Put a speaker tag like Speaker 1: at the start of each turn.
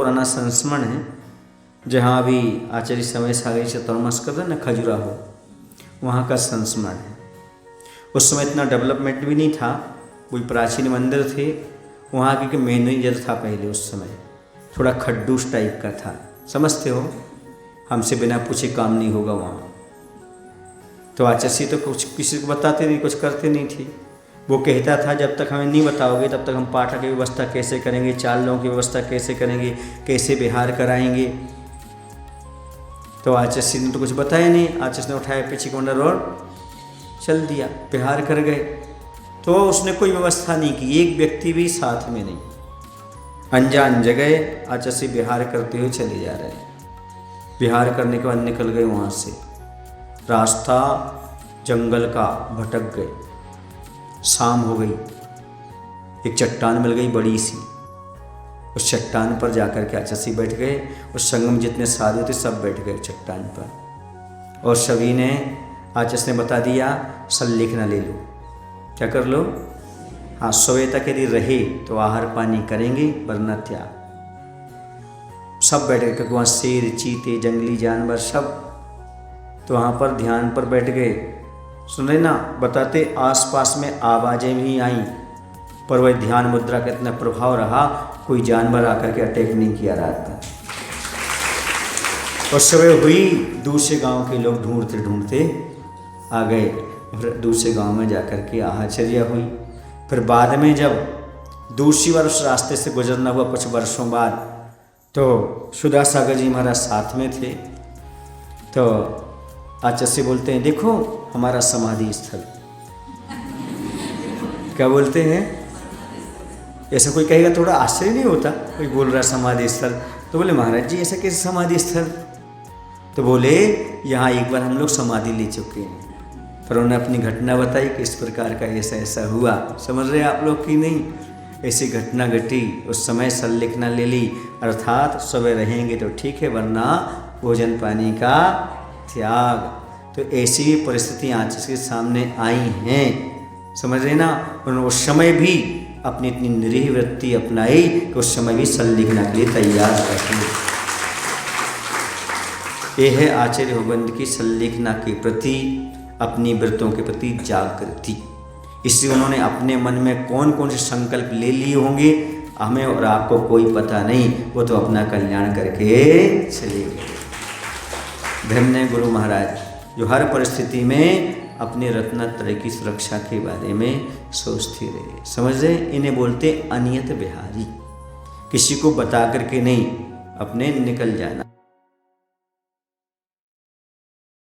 Speaker 1: पुराना संस्मरण है, जहाँ अभी आचार्य समय सागर चतुर्मास कर रहे ना खजुराहो, वहाँ का संस्मरण है। उस समय इतना डेवलपमेंट भी नहीं था, कोई प्राचीन मंदिर थे वहाँ के मैनेजर था पहले, उस समय थोड़ा खड्डूस टाइप का था, समझते हो, हमसे बिना पूछे काम नहीं होगा वहाँ। तो आचार्य तो कुछ किसी को बताते नहीं, कुछ करते नहीं थे। वो कहता था जब तक हमें नहीं बताओगे तब तक हम पाठक की व्यवस्था कैसे करेंगे, चालों की व्यवस्था कैसे करेंगे, कैसे बिहार कराएंगे। तो आचार्य ने तो कुछ बताया नहीं। आचार्य ने उठाया पीछे कोंडर और चल दिया, बिहार कर गए। तो उसने कोई व्यवस्था नहीं की, एक व्यक्ति भी साथ में नहीं, अनजान जगह आचार्य बिहार करते हुए चले जा रहे हैं। बिहार करने के बाद निकल गए वहाँ से, रास्ता जंगल का भटक गए, शाम हो गई, एक चट्टान मिल गई बड़ी सी, उस चट्टान पर जाकर के आचार्य बैठ गए। उस संगम जितने साधु थे सब बैठ गए चट्टान पर, और सभी ने आचार्य ने बता दिया सल्लेखना ले लो, क्या कर लो, हाँ सुबह तक यदि रहे तो आहार पानी करेंगे वरना त्याग। सब बैठ गए क्योंकि वहाँ शेर चीते जंगली जानवर सब, तो वहाँ पर ध्यान पर बैठ गए। सुन रहे ना, बताते आसपास में आवाज़ें भी आईं, पर वह ध्यान मुद्रा का इतना प्रभाव रहा, कोई जानवर आकर के अटैक नहीं किया रात में। और सुबह हुई, दूसरे गांव के लोग ढूंढते ढूंढते आ गए, फिर दूसरे गांव में जाकर के आहाचर्या हुई। फिर बाद में जब दूसरी बार उस रास्ते से गुजरना हुआ कुछ वर्षों बाद, तो सुधा सागर जी महाराज साथ में थे। तो आचार्य बोलते हैं देखो हमारा समाधि स्थल, क्या बोलते हैं, ऐसा कोई कहेगा थोड़ा आश्चर्य नहीं होता, कोई बोल रहा समाधि स्थल, तो बोले महाराज जी ऐसा कैसे समाधि स्थल, तो बोले यहाँ एक बार हम लोग समाधि ले चुके हैं। फिर उन्होंने अपनी घटना बताई कि इस प्रकार का ऐसा ऐसा हुआ, समझ रहे आप लोग कि नहीं, ऐसी घटना घटी, उस समय सल्लेखना ले ली, अर्थात सुबह रहेंगे तो ठीक है वरना भोजन पानी का त्याग। तो ऐसी भी परिस्थितियाँ आचार्य के सामने आई हैं, समझ रहे ना। उन्होंने उस समय भी अपनी इतनी निरीह वृत्ति अपनाई कि उस समय भी सल्लेखना के लिए तैयार रही। यह है आचार्य भगवंत की सल्लेखना के प्रति, अपनी व्रतों के प्रति जागृति। इसलिए उन्होंने अपने मन में कौन कौन से संकल्प ले लिए होंगे हमें और आपको कोई पता नहीं, वो तो अपना कल्याण करके चले गए। धन्य गुरु महाराज जो हर परिस्थिति में अपने रत्नत्रय की सुरक्षा के बारे में सोचते रहे, समझ रहे, इन्हें बोलते अनियत बिहारी, किसी को बता करके नहीं, अपने निकल जाना।